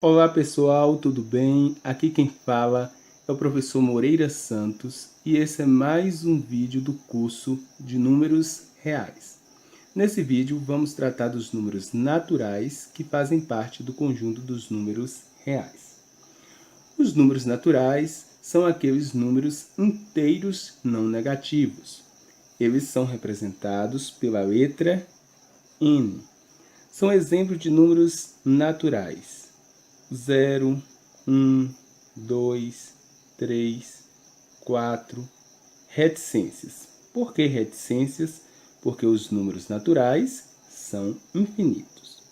Olá pessoal, tudo bem? Aqui quem fala é o professor Moreira Santos e esse é mais um vídeo do curso de números reais. Nesse vídeo vamos tratar dos números naturais que fazem parte do conjunto dos números reais. Os números naturais são aqueles números inteiros não negativos. Eles são representados pela letra N. São exemplos de números naturais. 0, 1, 2, 3, 4. Reticências. Por que reticências? Porque os números naturais são infinitos.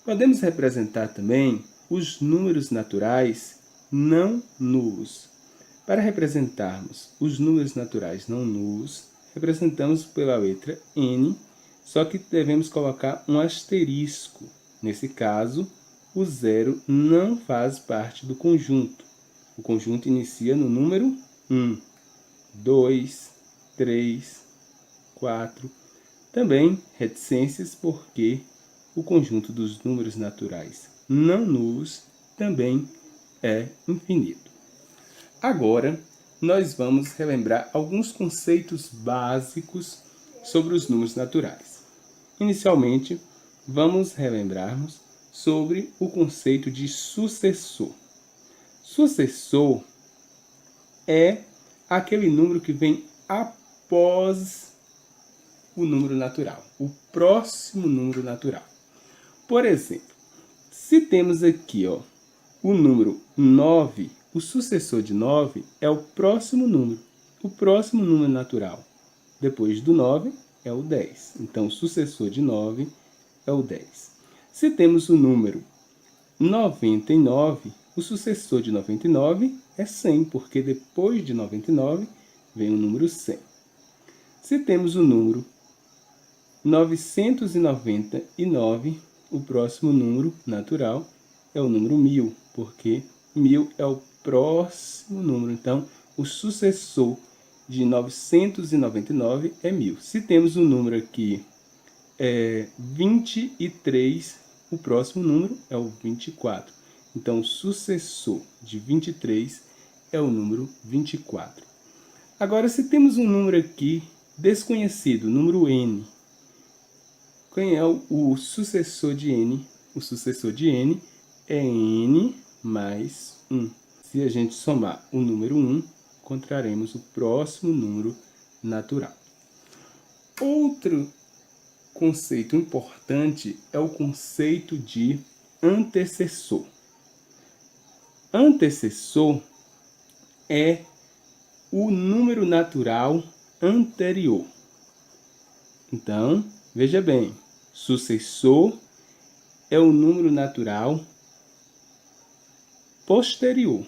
Podemos representar também os números naturais não nulos. Para representarmos os números naturais não nulos, representamos pela letra N, só que devemos colocar um asterisco. Nesse caso, o zero não faz parte do conjunto. O conjunto inicia no número 1, 2, 3, 4. Também reticências porque o conjunto dos números naturais não nulos também é infinito. Agora, nós vamos relembrar alguns conceitos básicos sobre os números naturais. Inicialmente, vamos relembrarmos sobre o conceito de sucessor. Sucessor é aquele número que vem após o número natural, o próximo número natural. Por exemplo, se temos aqui o número 9, o sucessor de 9 é o próximo número natural. Depois do 9 é o 10. Então, o sucessor de 9 é o 10. Se temos o número 99, o sucessor de 99 é 100, porque depois de 99 vem o número 100. Se temos o número 999, o próximo número natural é o número 1000, porque 1000 é o próximo número. Então, o sucessor de 999 é 1000. Se temos o número aqui 23, o próximo número é o 24. Então, o sucessor de 23 é o número 24. Agora, se temos um número aqui desconhecido, número n, quem é o sucessor de n? O sucessor de n é n mais 1. Se a gente somar o número 1, encontraremos o próximo número natural. Outro conceito importante é o conceito de antecessor. Antecessor é o número natural anterior. Então, veja bem, sucessor é o número natural posterior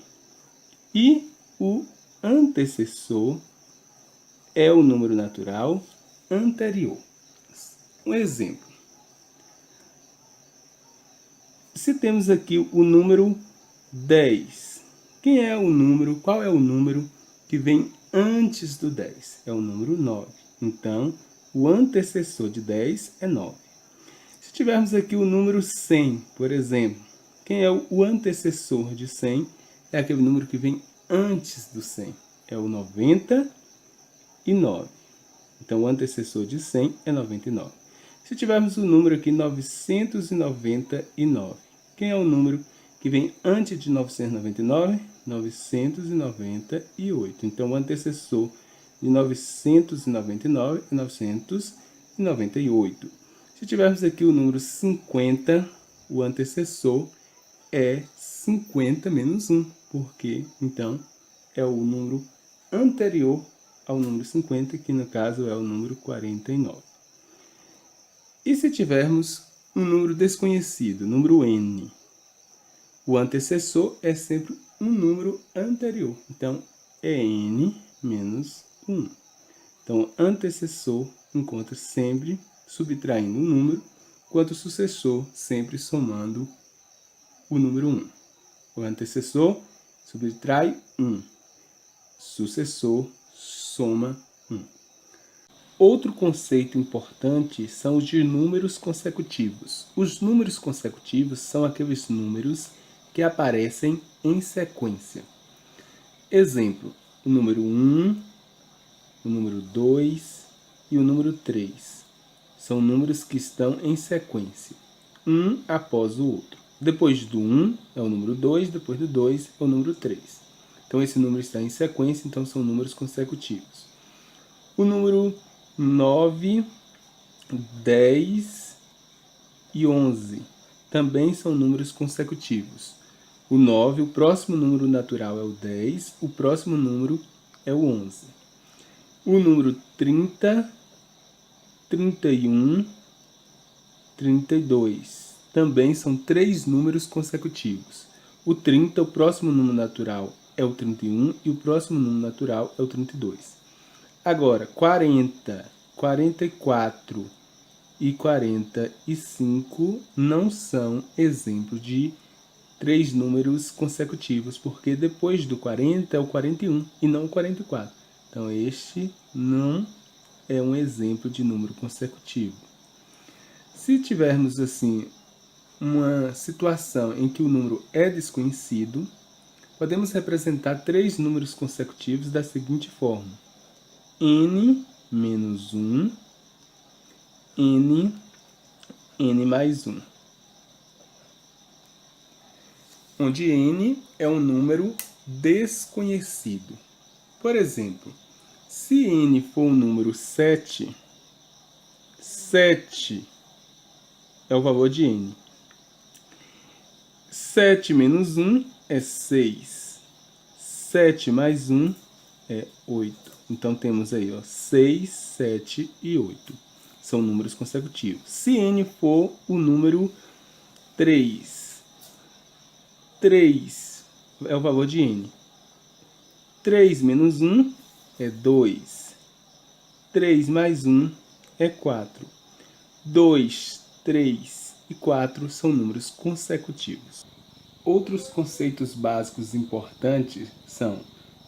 e o antecessor é o número natural anterior. Um exemplo. Se temos aqui o número 10, qual é o número que vem antes do 10? É o número 9. Então, o antecessor de 10 é 9. Se tivermos aqui o número 100, por exemplo, quem é o antecessor de 100? É aquele número que vem antes do 100. É o 99. Então, o antecessor de 100 é 99. Se tivermos o número aqui 999, quem é o número que vem antes de 999? 998. Então, o antecessor de 999 é 998. Se tivermos aqui o número 50, o antecessor é 50 menos 1, porque, então, é o número anterior ao número 50, que no caso é o número 49. E se tivermos um número desconhecido, número n, o antecessor é sempre um número anterior. Então, é n menos 1. Então, antecessor encontra sempre subtraindo um número, enquanto o sucessor sempre somando o número 1. O antecessor subtrai 1. Sucessor soma 1. Outro conceito importante são os de números consecutivos. Os números consecutivos são aqueles números que aparecem em sequência. Exemplo, o número 1, o número 2 e o número 3. São números que estão em sequência, um após o outro. Depois do 1 é o número 2, depois do 2 é o número 3. Então esse número está em sequência, então são números consecutivos. O número 9, 10 e 11 também são números consecutivos. O 9, o próximo número natural é o 10, o próximo número é o 11. O número 30, 31, 32 também são 3 números consecutivos. O 30, o próximo número natural é o 31 e o próximo número natural é o 32. Agora, 40, 44 e 45 não são exemplos de 3 números consecutivos, porque depois do 40 é o 41 e não o 44. Então, este não é um exemplo de número consecutivo. Se tivermos, assim, uma situação em que o número é desconhecido, podemos representar 3 números consecutivos da seguinte forma: n menos 1, n mais 1. Onde n é um número desconhecido. Por exemplo, se n for o número 7, 7 é o valor de n. 7 menos 1 é 6. 7 mais 1 é 8. Então temos aí, ó, 6, 7 e 8. São números consecutivos. Se n for o número 3, 3 é o valor de n. 3 menos 1 é 2. 3 mais 1 é 4. 2, 3 e 4 são números consecutivos. Outros conceitos básicos importantes são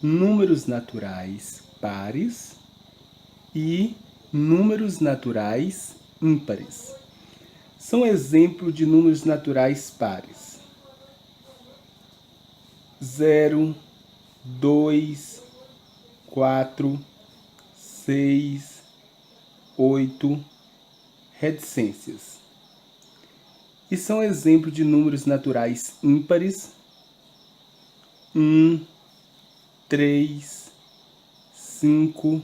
números naturais pares e números naturais ímpares. São exemplos de números naturais pares: 0, 2, 4, 6, 8, reticências. E são exemplos de números naturais ímpares: 1, 3, 5,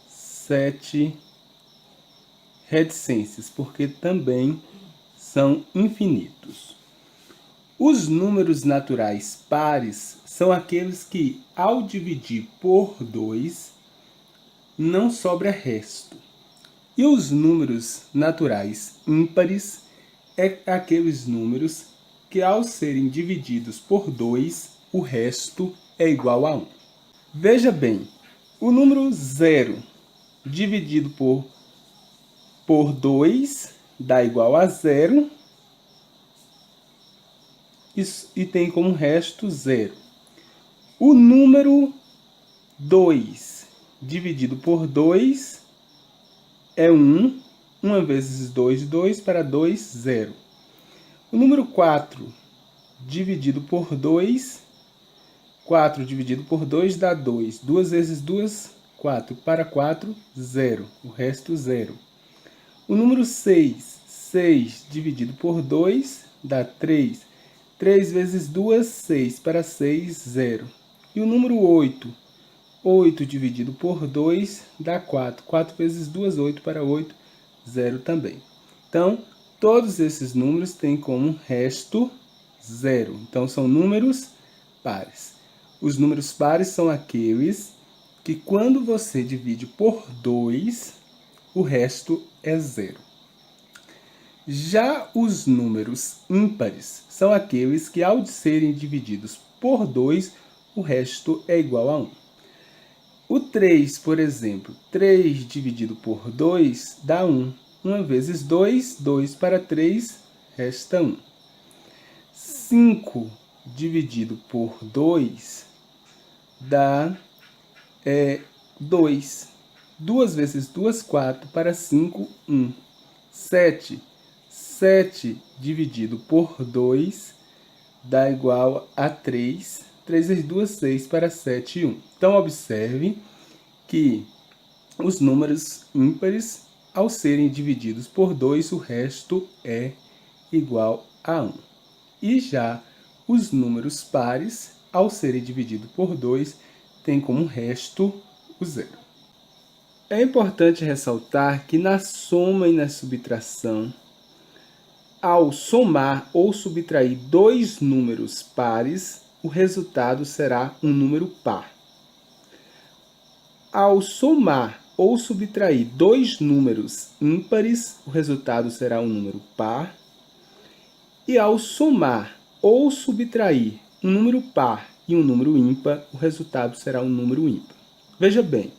7, reticências, porque também são infinitos. Os números naturais pares são aqueles que, ao dividir por 2, não sobra resto. E os números naturais ímpares é aqueles números que, ao serem divididos por 2, o resto é igual a 1. Veja bem, o número 0 dividido por 2 dá igual a 0 e tem como resto 0. O número 2 dividido por 2 é 1. 1 vezes 2, 2 para 2, 0. O número 4 dividido por 2, 4 dividido por 2 dá 2. 2 vezes 2, 4. Para 4, 0. O resto, 0. O número 6, 6 dividido por 2 dá 3. 3 vezes 2, 6. Para 6, 0. E o número 8, 8 dividido por 2 dá 4. 4 vezes 2, 8. Para 8, 0 também. Então, todos esses números têm como resto 0. Então, são números pares. Os números pares são aqueles que, quando você divide por 2, o resto é 0. Já os números ímpares são aqueles que, ao serem divididos por 2, o resto é igual a 1. O 3, por exemplo, 3 dividido por 2 dá 1. 1 vezes 2, 2 para 3, resta 1. 5 dividido por 2 dá 2. 2 vezes 2, 4, para 5, 1. 7. 7 dividido por 2 dá igual a 3. 3 vezes 2, 6, para 7, 1. Então, observe que os números ímpares, ao serem divididos por 2, o resto é igual a 1. E já os números pares, ao serem divididos por 2, tem como resto o zero. É importante ressaltar que na soma e na subtração, ao somar ou subtrair dois números pares, o resultado será um número par. Ao somar ou subtrair dois números ímpares, o resultado será um número par. E ao somar ou subtrair um número par e um número ímpar, o resultado será um número ímpar. Veja bem,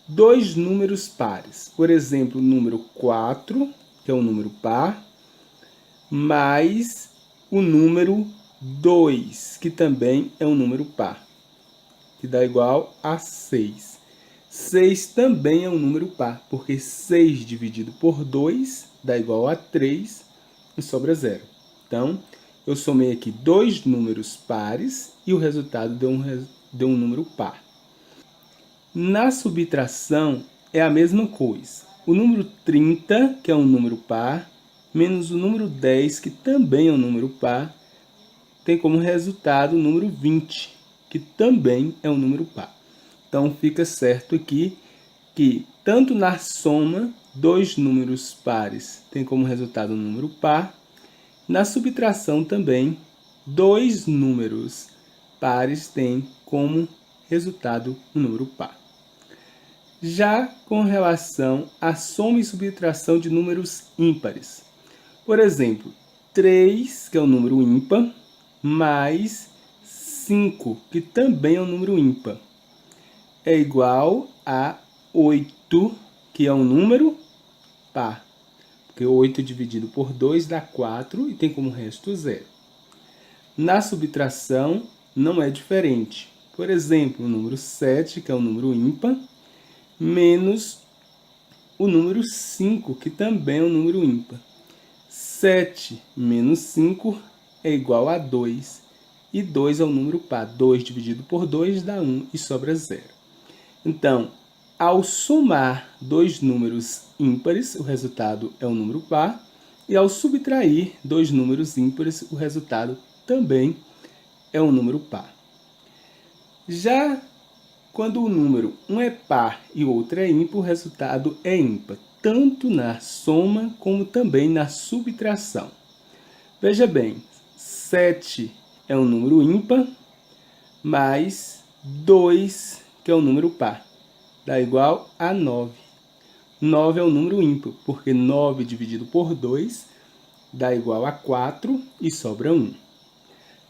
dois números pares, por exemplo, o número 4, que é um número par, mais o número 2, que também é um número par, que dá igual a 6. 6 também é um número par, porque 6 dividido por 2 dá igual a 3 e sobra 0. Então, eu somei aqui dois números pares e o resultado deu um número par. Na subtração, é a mesma coisa. O número 30, que é um número par, menos o número 10, que também é um número par, tem como resultado o número 20, que também é um número par. Então, fica certo aqui que, tanto na soma, dois números pares tem como resultado um número par. Na subtração também, dois números pares têm como resultado um número par. Já com relação à soma e subtração de números ímpares. Por exemplo, 3, que é um número ímpar, mais 5, que também é um número ímpar, é igual a 8, que é um número par. Porque 8 dividido por 2 dá 4 e tem como resto 0. Na subtração, não é diferente. Por exemplo, o número 7, que é um número ímpar, menos o número 5, que também é um número ímpar. 7 menos 5 é igual a 2. E 2 é um número par. 2 dividido por 2 dá 1 e sobra 0. Então, ao somar dois números ímpares, o resultado é um número par. E ao subtrair dois números ímpares, o resultado também é um número par. Já quando o número um é par e o outro é ímpar, o resultado é ímpar, tanto na soma como também na subtração. Veja bem, 7 é um número ímpar, mais 2, que é um número par, dá igual a 9. 9 é um número ímpar, porque 9 dividido por 2 dá igual a 4 e sobra 1.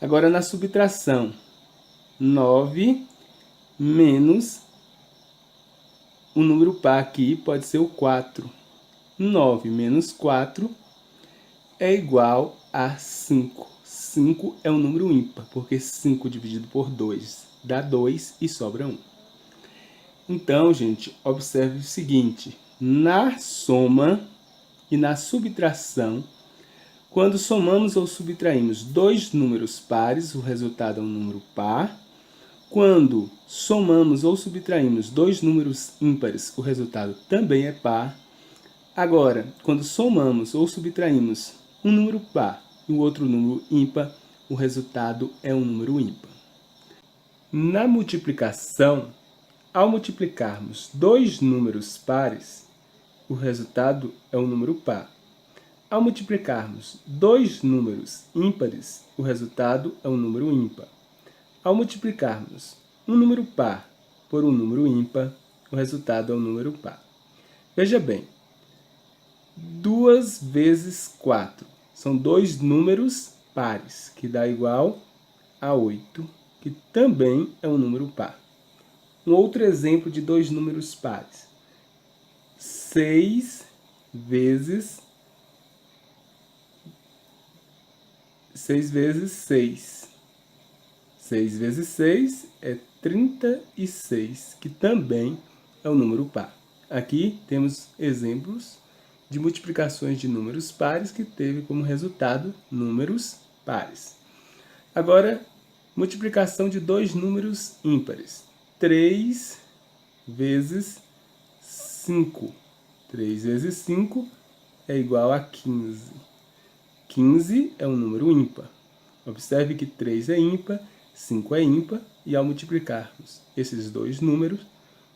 Agora, na subtração, 9 menos o número par aqui pode ser o 4. 9 menos 4 é igual a 5. 5 é um número ímpar, porque 5 dividido por 2 dá 2 e sobra 1. Então, gente, observe o seguinte. Na soma e na subtração, quando somamos ou subtraímos dois números pares, o resultado é um número par. Quando somamos ou subtraímos dois números ímpares, o resultado também é par. Agora, quando somamos ou subtraímos um número par e o outro número ímpar, o resultado é um número ímpar. Na multiplicação, ao multiplicarmos dois números pares, o resultado é um número par. Ao multiplicarmos dois números ímpares, o resultado é um número ímpar. Ao multiplicarmos um número par por um número ímpar, o resultado é um número par. Veja bem, 2 vezes 4 são dois números pares, que dá igual a 8, que também é um número par. Um outro exemplo de dois números pares. 6 vezes 6 vezes 6. 6 vezes 6 é 36, que também é um número par. Aqui temos exemplos de multiplicações de números pares que teve como resultado números pares. Agora, multiplicação de dois números ímpares. 3 vezes 5. 3 vezes 5 é igual a 15. 15 é um número ímpar. Observe que 3 é ímpar, 5 é ímpar, e ao multiplicarmos esses dois números,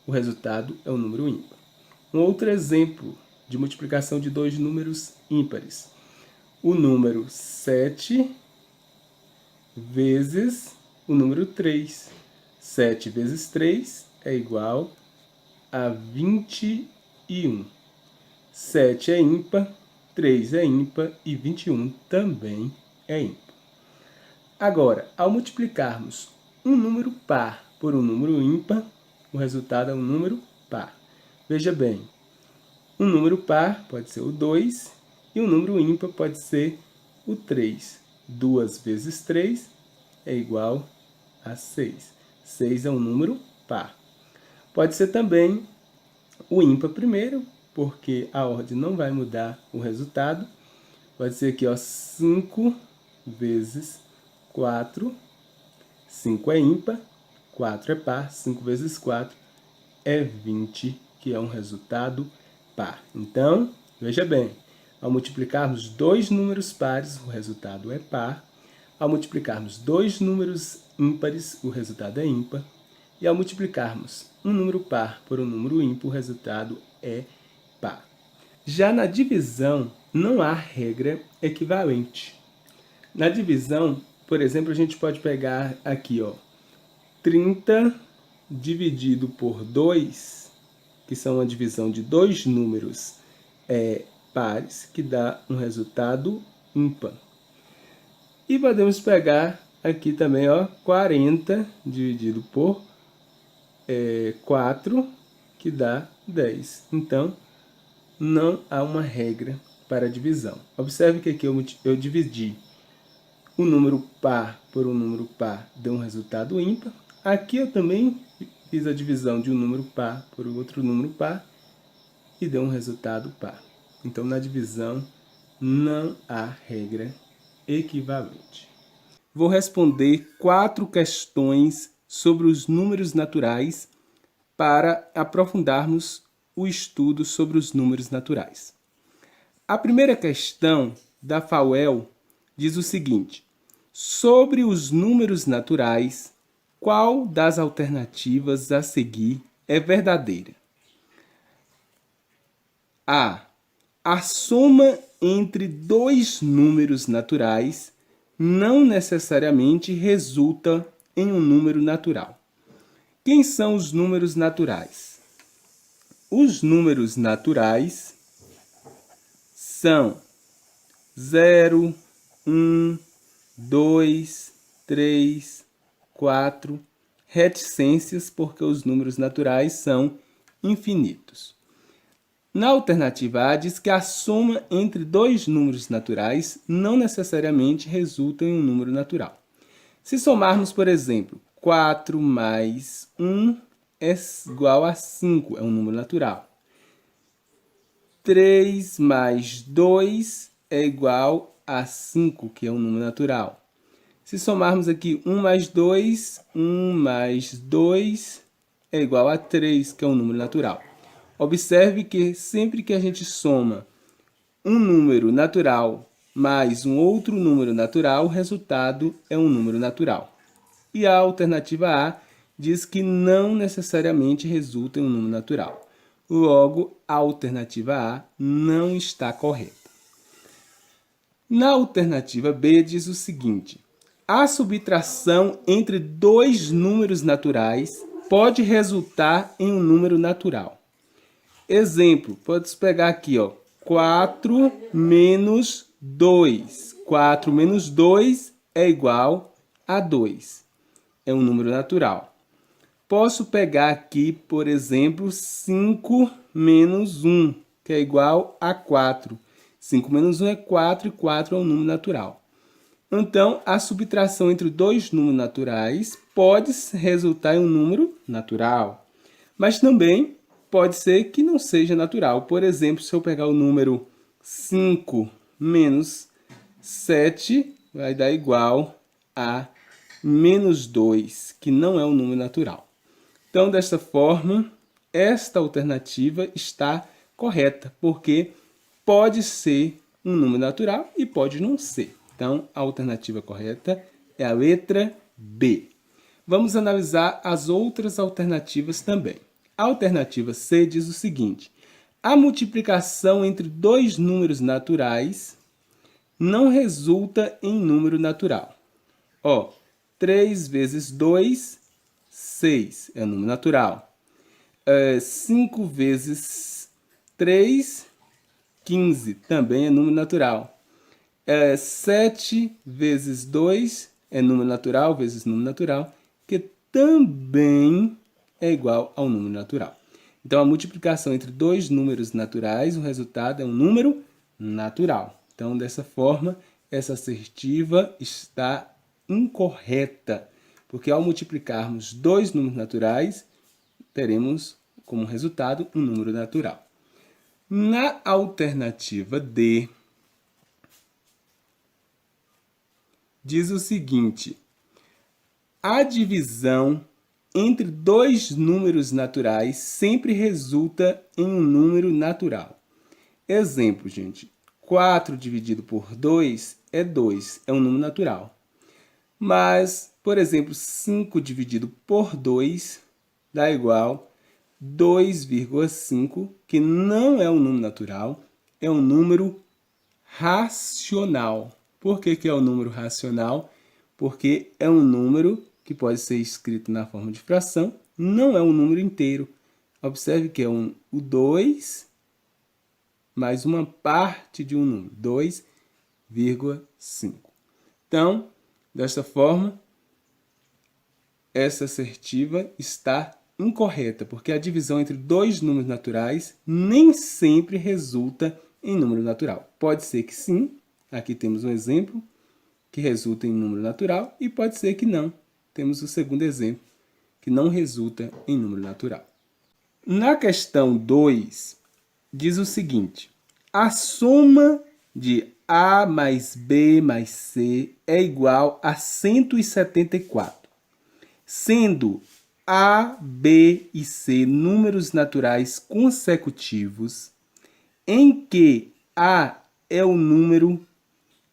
o resultado é um número ímpar. Um outro exemplo de multiplicação de dois números ímpares. O número 7 vezes o número 3. 7 vezes 3 é igual a 21. 7 é ímpar, 3 é ímpar e 21 também é ímpar. Agora, ao multiplicarmos um número par por um número ímpar, o resultado é um número par. Veja bem, um número par pode ser o 2 e um número ímpar pode ser o 3. 2 vezes 3 é igual a 6. 6 é um número par. Pode ser também o ímpar primeiro, porque a ordem não vai mudar o resultado. Pode ser aqui, ó, 5 vezes 4. 5 é ímpar, 4 é par. 5 vezes 4 é 20, que é um resultado par. Então, veja bem, ao multiplicarmos dois números pares, o resultado é par. Ao multiplicarmos dois números ímpares, o resultado é ímpar. E ao multiplicarmos um número par por um número ímpar, o resultado é par. Já na divisão, não há regra equivalente. Na divisão, por exemplo, a gente pode pegar aqui, ó, 30 dividido por 2, que são a divisão de dois números pares, que dá um resultado ímpar. E podemos pegar aqui também, ó, 40 dividido por 4, que dá 10. Então, não há uma regra para a divisão. Observe que aqui eu dividi o número par por um número par, deu um resultado ímpar. Aqui eu também fiz a divisão de um número par por outro número par e deu um resultado par. Então, na divisão, não há regra equivalente. Vou responder 4 questões sobre os números naturais para aprofundarmos o estudo sobre os números naturais. A primeira questão da FAUEL diz o seguinte: sobre os números naturais, qual das alternativas a seguir é verdadeira? A. A soma entre dois números naturais não necessariamente resulta em um número natural. Quem são os números naturais? Os números naturais são 0, 1, 2, 3, 4, reticências, porque os números naturais são infinitos. Na alternativa A, diz que a soma entre dois números naturais não necessariamente resulta em um número natural. Se somarmos, por exemplo, 4 mais 1 é igual a 5, é um número natural. 3 mais 2 é igual a 5, que é um número natural. Se somarmos aqui 1 mais 2, 1 mais 2 é igual a 3, que é um número natural. Observe que sempre que a gente soma um número natural mais um outro número natural, o resultado é um número natural. E a alternativa A diz que não necessariamente resulta em um número natural. Logo, a alternativa A não está correta. Na alternativa B diz o seguinte: a subtração entre dois números naturais pode resultar em um número natural. Exemplo, pode pegar aqui, ó, 4 menos 2. 4 menos 2 é igual a 2. É um número natural. Posso pegar aqui, por exemplo, 5 menos 1, que é igual a 4. 5 menos 1 é 4 e 4 é um número natural. Então, a subtração entre dois números naturais pode resultar em um número natural. Mas também pode ser que não seja natural. Por exemplo, se eu pegar o número 5 menos 7, vai dar igual a menos 2, que não é um número natural. Então, desta forma, esta alternativa está correta, porque pode ser um número natural e pode não ser. Então, a alternativa correta é a letra B. Vamos analisar as outras alternativas também. A alternativa C diz o seguinte: a multiplicação entre dois números naturais não resulta em número natural. 3 vezes 2, 6, é um número natural. 5 vezes 3, 15, também é número natural. 7 vezes 2 é número natural, vezes número natural, que também é igual ao número natural. Então, a multiplicação entre dois números naturais, o resultado é um número natural. Então, dessa forma, essa assertiva está incorreta, porque ao multiplicarmos dois números naturais, teremos como resultado um número natural. Na alternativa D, diz o seguinte: a divisão entre dois números naturais sempre resulta em um número natural. Exemplo, gente. 4 dividido por 2 é 2, é um número natural. Mas, por exemplo, 5 dividido por 2 dá igual 2,5, que não é um número natural, é um número racional. Por que é um número racional? Porque é um número que pode ser escrito na forma de fração, não é um número inteiro. Observe que é o 2 mais uma parte de um número, 2,5. Então, desta forma, essa assertiva está incorreta, porque a divisão entre dois números naturais nem sempre resulta em número natural. Pode ser que sim, aqui temos um exemplo que resulta em número natural, e pode ser que não. Temos o segundo exemplo, que não resulta em número natural. Na questão 2, diz o seguinte: a soma de A mais B mais C é igual a 174, sendo A, B e C números naturais consecutivos, em que A é o número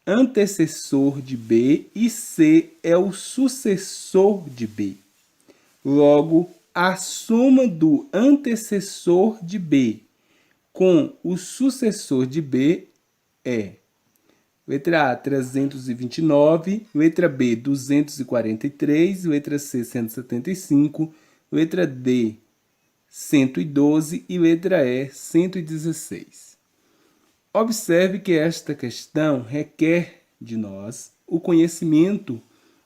antecessor de B e C é o sucessor de B. Logo, a soma do antecessor de B com o sucessor de B é: letra A, 329, letra B, 243, letra C, 175, letra D, 112 e letra E, 116. Observe que esta questão requer de nós o conhecimento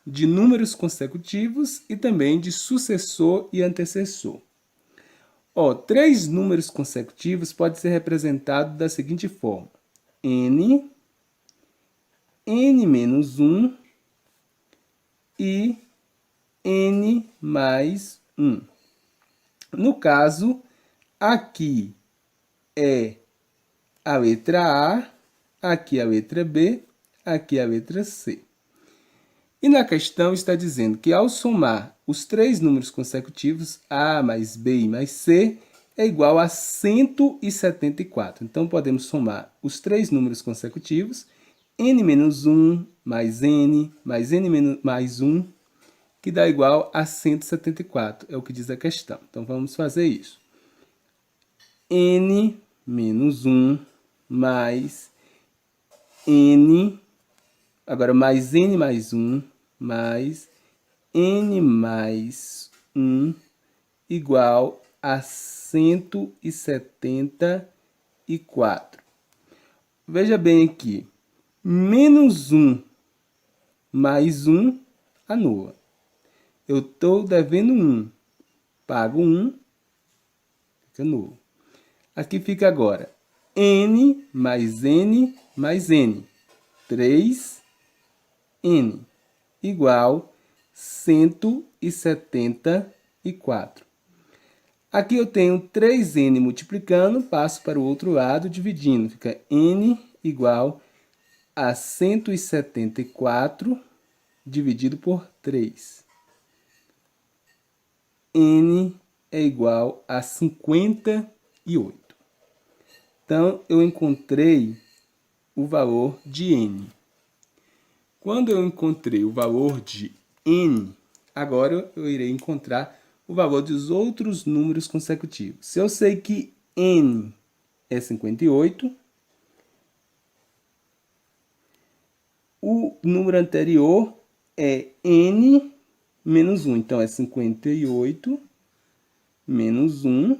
de números consecutivos e também de sucessor e antecessor. Três números consecutivos podem ser representados da seguinte forma: n menos 1 e n mais 1. No caso, aqui é a letra A, aqui a letra B, aqui a letra C. E na questão está dizendo que ao somar os três números consecutivos, A mais B e mais C, é igual a 174. Então, podemos somar os três números consecutivos, n menos 1 mais n mais 1, que dá igual a 174. É o que diz a questão. Então, vamos fazer isso. N menos 1 mais n, agora mais n mais 1, mais n mais 1 igual a 174. Veja bem aqui, menos 1 mais 1 anula. Eu estou devendo 1, pago 1, fica nulo. Aqui fica agora n mais n mais n, 3n, igual 174. Aqui eu tenho 3n multiplicando, passo para o outro lado, dividindo. Fica n igual a 174 dividido por 3. N é igual a 58. Então, eu encontrei o valor de n. Quando eu encontrei o valor de n, agora eu irei encontrar o valor dos outros números consecutivos. Se eu sei que n é 58, o número anterior é n menos 1. Então, é 58 menos 1.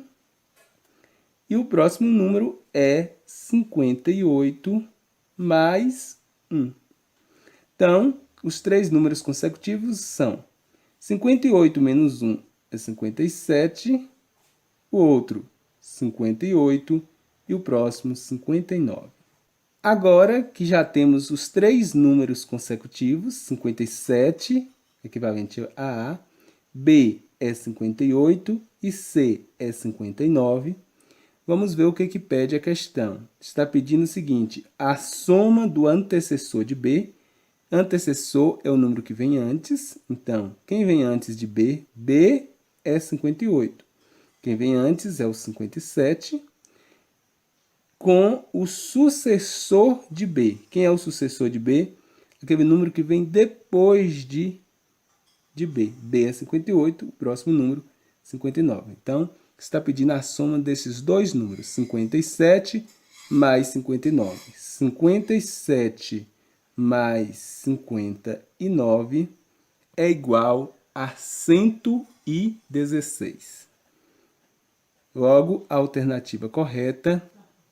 E o próximo número é 58 mais 1. Então, os três números consecutivos são 58 menos 1 é 57, o outro 58 e o próximo 59. Agora que já temos os três números consecutivos, 57, equivalente a A, B é 58 e C é 59, vamos ver o que pede a questão. Está pedindo o seguinte: a soma do antecessor de B. Antecessor é o número que vem antes. Então, quem vem antes de B? B é 58. Quem vem antes é o 57. Com o sucessor de B. Quem é o sucessor de B? Aquele número que vem depois de B. B é 58, o próximo número 59. Então, está pedindo a soma desses dois números, 57 mais 59. 57 mais 59 é igual a 116. Logo, a alternativa correta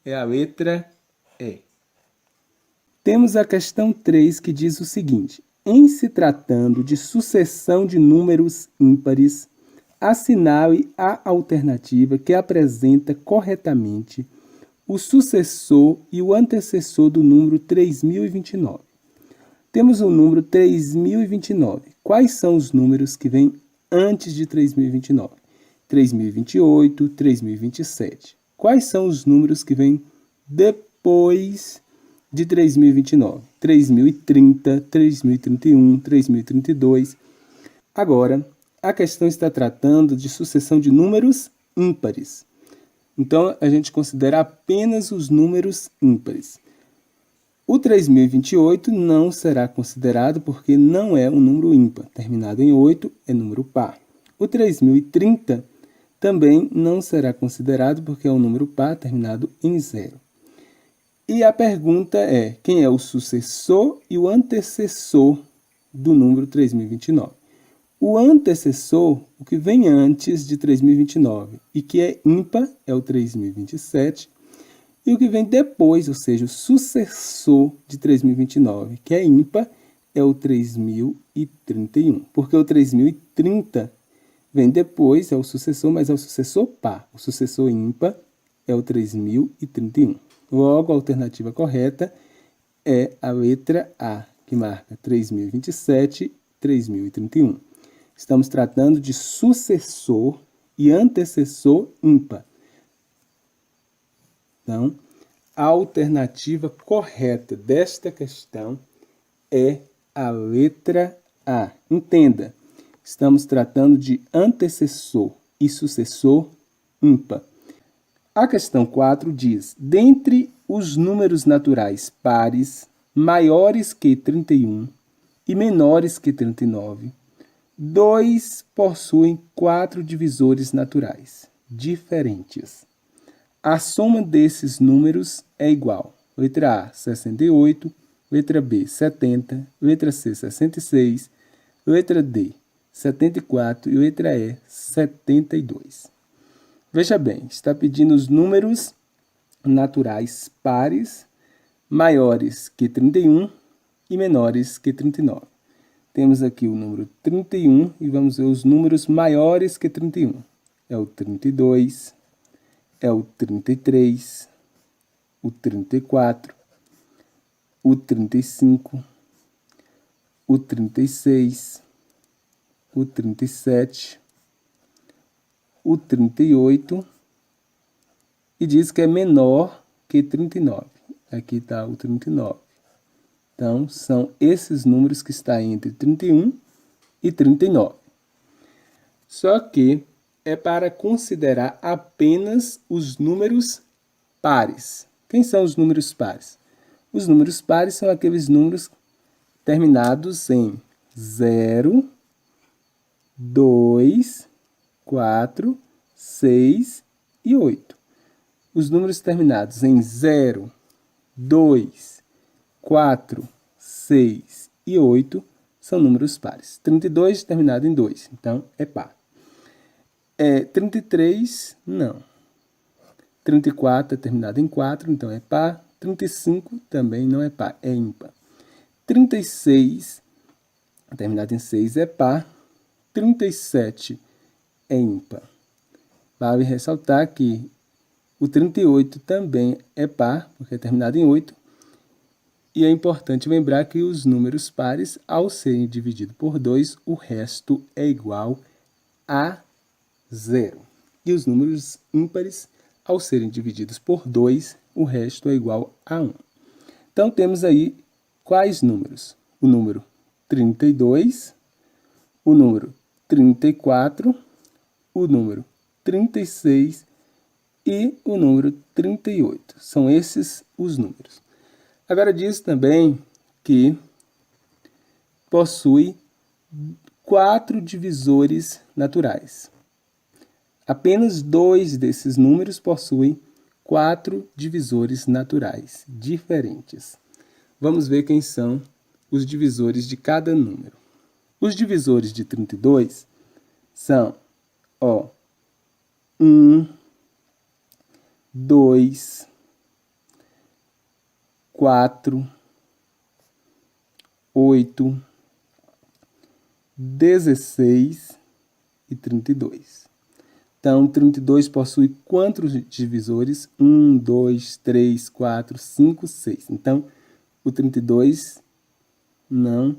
é a letra E. Temos a questão 3, que diz o seguinte: em se tratando de sucessão de números ímpares, assinale a alternativa que apresenta corretamente o sucessor e o antecessor do número 3029. Temos o número 3029. Quais são os números que vêm antes de 3029? 3028, 3027. Quais são os números que vêm depois de 3029? 3030, 3031, 3032. Agora, a questão está tratando de sucessão de números ímpares. Então, a gente considera apenas os números ímpares. O 3028 não será considerado porque não é um número ímpar. Terminado em 8 é número par. O 3030 também não será considerado porque é um número par terminado em 0. E a pergunta é: quem é o sucessor e o antecessor do número 3029? O antecessor, o que vem antes de 3029 e que é ímpar, é o 3027. E o que vem depois, ou seja, o sucessor de 3029, que é ímpar, é o 3031. Porque o 3030 vem depois, é o sucessor, mas é o sucessor par. O sucessor ímpar é o 3031. Logo, a alternativa correta é a letra A, que marca 3027 e 3031. Estamos tratando de sucessor e antecessor ímpar. Então, a alternativa correta desta questão é a letra A. Entenda, estamos tratando de antecessor e sucessor ímpar. A questão 4 diz: dentre os números naturais pares maiores que 31 e menores que 39, 2 possuem 4 divisores naturais diferentes. A soma desses números é igual: letra A, 68, letra B, 70, letra C, 66, letra D, 74 e letra E, 72. Veja bem, está pedindo os números naturais pares maiores que 31 e menores que 39. Temos aqui o número 31 e vamos ver os números maiores que 31. É o 32, é o 33, o 34, o 35, o 36, o 37, o 38 e diz que é menor que 39. Aqui está o 39. Então, são esses números que estão entre 31 e 39. Só que é para considerar apenas os números pares. Quem são os números pares? Os números pares são aqueles números terminados em 0, 2, 4, 6 e 8. Os números terminados em 0, 2, 4, 6 e 8 são números pares. 32 terminado em 2, então é par. 33, não. 34 é terminado em 4, então é par. 35 também não é par, é ímpar. 36, terminado em 6, é par. 37 é ímpar. Vale ressaltar que o 38 também é par, porque é terminado em 8. E é importante lembrar que os números pares, ao serem divididos por 2, o resto é igual a 0. E os números ímpares, ao serem divididos por 2, o resto é igual a 1. Então, temos aí quais números? O número 32, o número 34, o número 36 e o número 38. São esses os números. Agora, diz também que possui 4 divisores naturais. Apenas 2 desses números possuem 4 divisores naturais diferentes. Vamos ver quem são os divisores de cada número. Os divisores de 32 são 1, 2, 4, 8, 16 e 32. Então, 32 possui quantos divisores? 1, 2, 3, 4, 5, 6. Então, o 32 não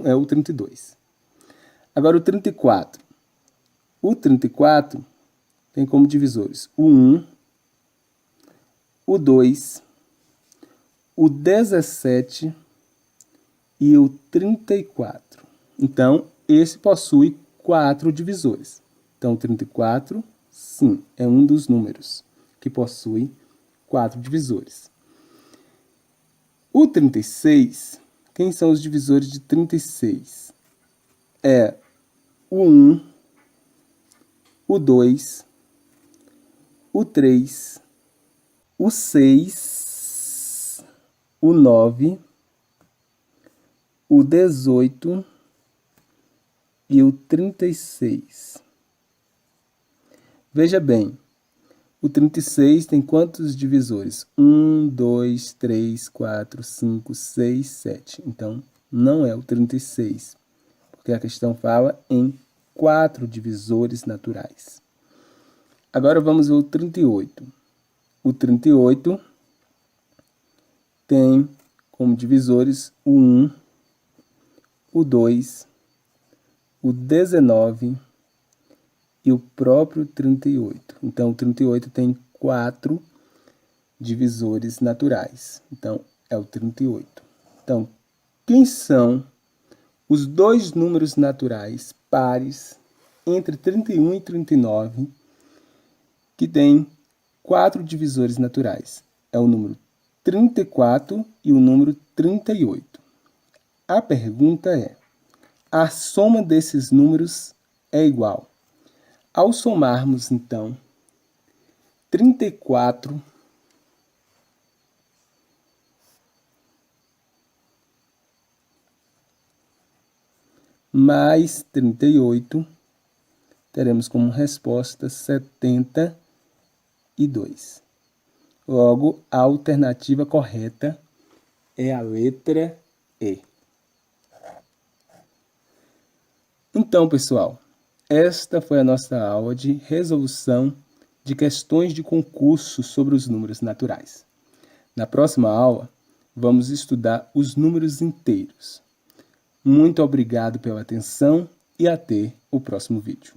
é o 32. Agora, o 34. O 34 tem como divisores o 1, o 2, o 17 e o 34. Então, esse possui 4 divisores. Então, o 34, sim, é um dos números que possui 4 divisores. O 36, quem são os divisores de 36? É o 1, o 2, o 3, o 6, o 9, o 18 e o 36. Veja bem, o 36 tem quantos divisores? 1, 2, 3, 4, 5, 6, 7. Então, não é o 36, porque a questão fala em 4 divisores naturais. Agora vamos ver o 38. O 38 tem como divisores o 1, o 2, o 19 e o próprio 38. Então, o 38 tem 4 divisores naturais. Então, é o 38. Então, quem são os dois números naturais pares entre 31 e 39 que tem 4 divisores naturais? É o número 34 e o número 38. A pergunta é: a soma desses números é igual? Ao somarmos, então, 34 mais 38, teremos como resposta 72. Logo, a alternativa correta é a letra E. Então, pessoal, esta foi a nossa aula de resolução de questões de concurso sobre os números naturais. Na próxima aula, vamos estudar os números inteiros. Muito obrigado pela atenção e até o próximo vídeo.